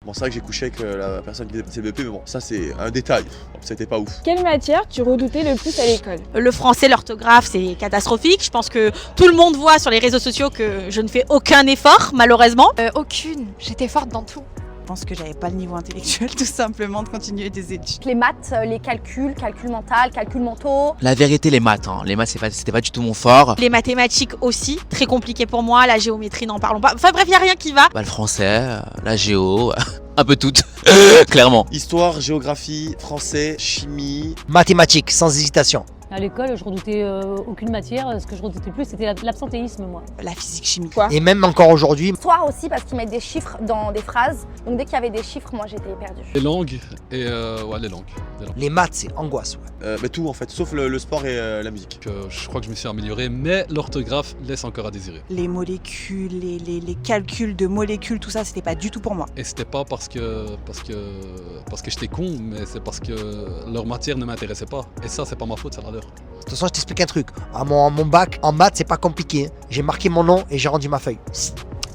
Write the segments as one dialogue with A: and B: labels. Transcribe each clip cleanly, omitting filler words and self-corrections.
A: Bon, c'est vrai que j'ai couché avec la personne qui faisait CBP, mais bon, ça c'est un détail. Bon, c'était pas ouf.
B: Quelle matière tu redoutais le plus à l'école?
C: Le français, l'orthographe, c'est catastrophique. Je pense que tout le monde voit sur les réseaux sociaux que je ne fais aucun effort, malheureusement.
D: Aucune. J'étais forte dans tout.
E: Je pense que j'avais pas le niveau intellectuel tout simplement de continuer des études.
F: Les maths, les calculs, calcul mental, calculs mentaux.
G: La vérité, les maths. Les maths, c'était pas du tout mon fort.
C: Les mathématiques aussi, très compliqué pour moi. La géométrie, n'en parlons pas. Enfin bref, il n'y a rien qui va.
G: Le français, la géo, un peu toutes, clairement.
A: Histoire, géographie, français, chimie.
H: Mathématiques, sans hésitation.
I: À l'école, je redoutais aucune matière. Ce que je redoutais plus, c'était l'absentéisme, moi.
E: La physique chimie.
B: Quoi?
H: Et même encore aujourd'hui.
F: Histoire aussi parce qu'ils mettent des chiffres dans des phrases. Donc dès qu'il y avait des chiffres, moi j'étais perdue.
J: Les langues et ouais, les langues.
H: Les maths, c'est angoisse.
A: Mais tout en fait, sauf le sport et la musique.
J: Je crois que je me suis amélioré, mais l'orthographe laisse encore à désirer.
E: Les molécules, les calculs de molécules, tout ça, c'était pas du tout pour moi.
J: Et c'était pas parce que j'étais con, mais c'est parce que leur matière ne m'intéressait pas. Et ça, c'est pas ma faute, c'est la leur.
H: De toute façon, je t'explique un truc. À mon bac, en maths, c'est pas compliqué. J'ai marqué mon nom et j'ai rendu ma feuille.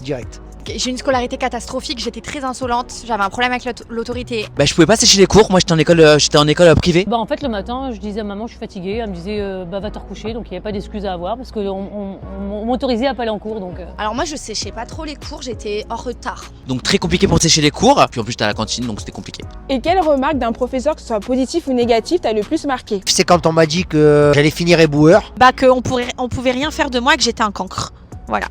H: Direct.
D: J'ai une scolarité catastrophique, j'étais très insolente, j'avais un problème avec l'autorité.
G: Je pouvais pas sécher les cours, moi j'étais en école privée.
I: En fait, le matin, je disais à maman, je suis fatiguée. Elle me disait, va te recoucher. Donc il n'y avait pas d'excuse à avoir parce qu'on m'autorisait à pas aller en cours. Donc.
D: Alors moi, je séchais pas trop les cours, j'étais en retard.
G: Donc très compliqué pour sécher les cours. Puis en plus j'étais à la cantine, donc c'était compliqué.
B: Et quelle remarque d'un professeur, que ce soit positif ou négatif, t'a le plus marqué?
H: C'est quand on m'a dit que j'allais finir éboueur.
C: Qu'on pouvait rien faire de moi et que j'étais un cancre. Voilà,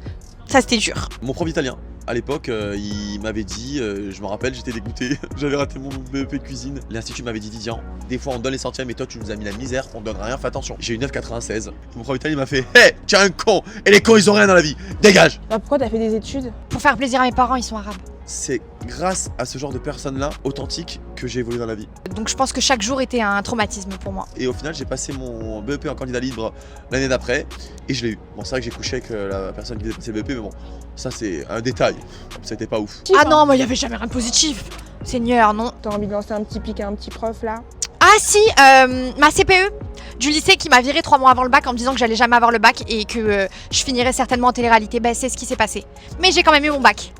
C: ça c'était dur.
A: Mon prof d'italien. À l'époque, il m'avait dit, je me rappelle, j'étais dégoûté, j'avais raté mon BEP cuisine. L'institut m'avait dit, Didian, des fois on donne les centièmes et toi tu nous as mis la misère, on donne rien, fais attention. J'ai eu 9,96. Mon prof d'italien m'a fait, hé, tu es un con, et les cons ils ont rien dans la vie, dégage.
B: Pourquoi t'as fait des études?
D: Pour faire plaisir à mes parents, ils sont arabes.
A: C'est grâce à ce genre de personnes-là, authentiques, que j'ai évolué dans la vie.
D: Donc je pense que chaque jour était un traumatisme pour moi.
A: Et au final, j'ai passé mon BEP en candidat libre l'année d'après, et je l'ai eu. Bon, c'est vrai que j'ai couché avec la personne qui faisait passer le BEP, mais bon, ça c'est un détail, c'était pas ouf.
D: Ah non, moi il y avait jamais rien de positif. Seigneur, non.
B: T'as envie de lancer un petit pic à un petit prof là?
D: Ah si, ma CPE du lycée qui m'a viré 3 mois avant le bac en me disant que j'allais jamais avoir le bac et que je finirais certainement en télé-réalité. C'est ce qui s'est passé. Mais j'ai quand même eu mon bac.